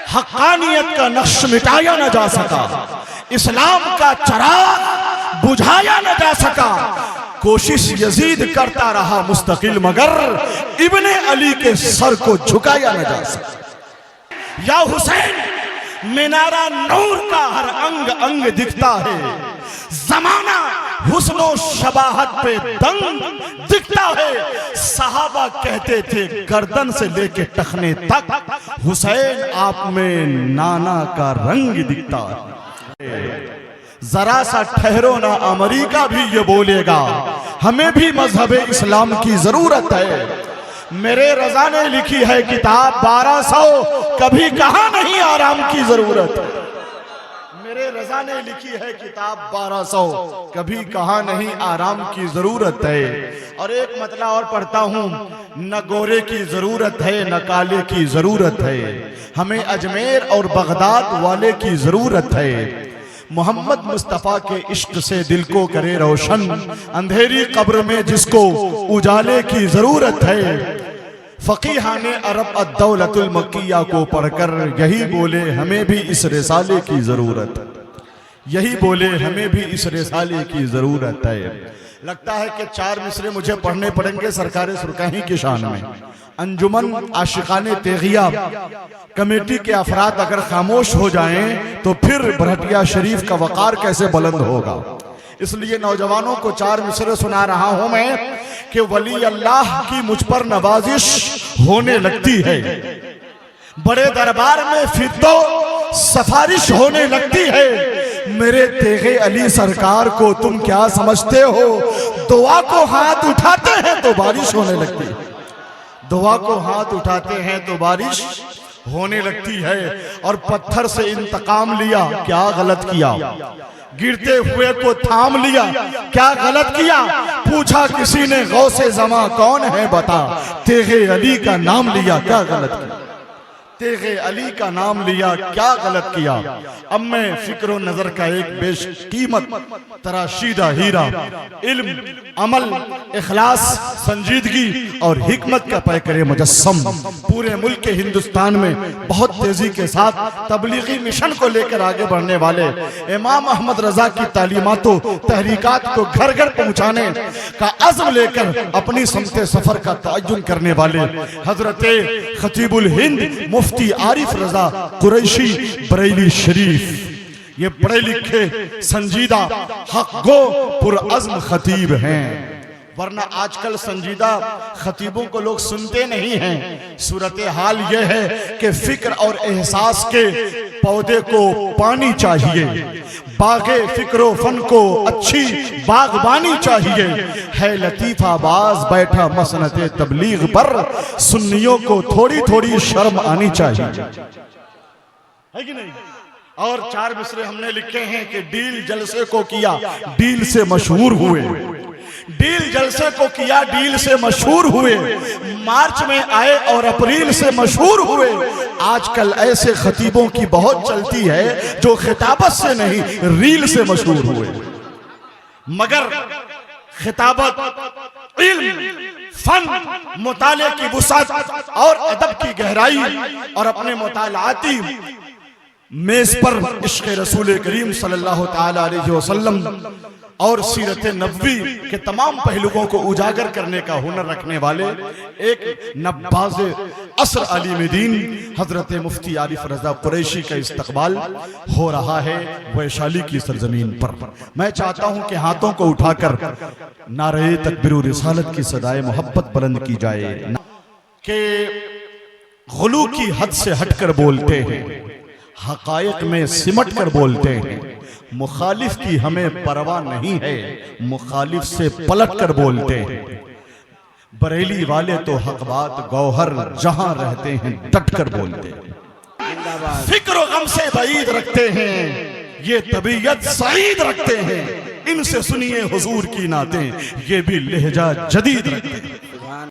حقانیت کا نقش مٹایا نہ جا سکا، اسلام کا چراغ بجھایا نہ جا سکا، کوشش یزید کرتا رہا مستقل، مگر ابن علی کے سر کو جھکایا نہ جا سکا۔ یا حسین، منارہ نور کا ہر انگ انگ دکھتا ہے، زمانہ حسن و شباہت پہ دنگ دکھتا ہے۔ صحابہ کہتے تھے گردن سے لے کے ٹخنے تک حسین آپ میں نانا کا رنگ دکھتا ہے۔ ذرا سا ٹھہرو نا، امریکہ بھی یہ بولے گا ہمیں بھی مذہب اسلام کی ضرورت ہے۔ میرے رضا نے لکھی ہے کتاب 1200، کبھی کہا نہیں آرام کی ضرورت ہے۔ میرے رضا نے لکھی ہے کتاب 1200، کبھی کہا نہیں آرام کی ضرورت ہے۔ اور ایک مطلع اور پڑھتا ہوں، نہ گورے کی ضرورت ہے نہ کالے کی ضرورت ہے، ہمیں اجمیر اور بغداد والے کی ضرورت ہے۔ محمد مصطفیٰ کے عشق سے دل کو کرے روشن، اندھیری قبر میں جس کو اجالے کی ضرورت ہے۔ فقیہان عرب الدولت المکیہ کو پڑھ کر یہی بولے ہمیں بھی اس رسالے کی ضرورت ہے، یہی بولے ہمیں بھی اس رسالے کی ضرورت ہے۔ لگتا ہے کہ 4 مصرے مجھے پڑھنے پڑیں گے سرکار سرکاہی کی شان میں۔ انجمن عاشقان تیغیہ کمیٹی کے افراد اگر خاموش ہو جائیں تو پھر برہٹیا شریف کا وقار کیسے بلند ہوگا؟ اس لیے نوجوانوں کو 4 مصرے سنا رہا ہوں میں کہ ولی اللہ کی مجھ پر نوازش ہونے لگتی ہے، بڑے دربار میں پھر تو سفارش ہونے لگتی ہے، میرے تیغ علی سرکار کو تم کیا سمجھتے ہو؟ دعا کو ہاتھ اٹھاتے ہیں تو بارش ہونے لگتی ہے، دعا کو ہاتھ اٹھاتے ہیں تو بارش ہونے لگتی ہے۔ اور پتھر سے انتقام لیا، کیا غلط کیا؟ گرتے ہوئے کو تھام لیا، کیا غلط کیا؟ پوچھا کسی نے غوث زماں کون ہے بتا، تیغ علی کا نام لیا، کیا غلط کیا؟ تیغ علی کا نام لیا، کیا غلط کیا؟ اب میں فکر و نظر کا ایک بیش قیمت تراشیدہ ہیرا، علم، عمل، اخلاص، سنجیدگی اور حکمت کا پیکر مجسم پورے ملک کے ہندوستان میں بہت تیزی کے ساتھ تبلیغی مشن کو لے کر آگے بڑھنے والے، امام احمد رضا کی تعلیمات و تحریکات کو گھر گھر پہنچانے کا عزم لے کر اپنی سمت سفر کا تعین کرنے والے حضرت خطیب الہند مفتی عارف رضا قریشی بریلی شریف، یہ پڑھے لکھے سنجیدہ حق گو پرعزم خطیب ہیں۔ ورنہ آج کل سنجیدہ خطیبوں کو لوگ سنتے نہیں ہیں۔ صورتحال یہ ہے کہ فکر اور احساس کے پودے کو پانی چاہیے، باغ فکر و فن کو اچھی باغبانی چاہیے۔ ہے لطیف آباز بیٹھا مسنت تبلیغ پر، سنیوں کو تھوڑی تھوڑی شرم آنی چاہیے، ہے کہ نہیں؟ اور 4 مصرے ہم نے لکھے ہیں کہ ڈیل جلسے کو کیا، ڈیل سے مشہور ہوئے، ڈیل جلسے کو کیا، ڈیل سے مشہور ہوئے، مارچ میں آئے اور اپریل سے مشہور ہوئے۔ آج کل ایسے خطیبوں کی بہت چلتی ہے جو خطابت سے نہیں ریل سے مشہور ہوئے، مگر خطابت، علم، فن، مطالعے کی وسعت اور ادب کی گہرائی اور اپنے مطالعاتی میز پر عشق رسول کریم صلی اللہ تعالی علیہ وسلم اور سیرت نبوی کے تمام پہلوؤں کو اجاگر کرنے کا ہنر رکھنے والے ایک نباز عصر عالم دین حضرت مفتی عارف رضا قریشی کا استقبال ہو رہا ہے ویشالی کی سرزمین پر۔ میں چاہتا ہوں کہ ہاتھوں کو اٹھا کر نعرہ تکبیر و رسالت کی صدائے محبت بلند کی جائے کہ غلو کی حد سے ہٹ کر بولتے ہیں، حقائق میں سمٹ کر بولتے ہیں، مخالف کی ہمیں پرواہ نہیں ہے، مخالف سے پلٹ کر بولتے ہیں۔ بریلی والے تو حق بات گوہر جہاں رہتے ہیں ڈٹ کر بولتے ہیں، فکر و غم سے بعید رکھتے ہیں، یہ طبیعت سعید رکھتے ہیں، ان سے سنیے حضور کی نعتیں، یہ بھی لہجہ جدید رکھتے ہیں۔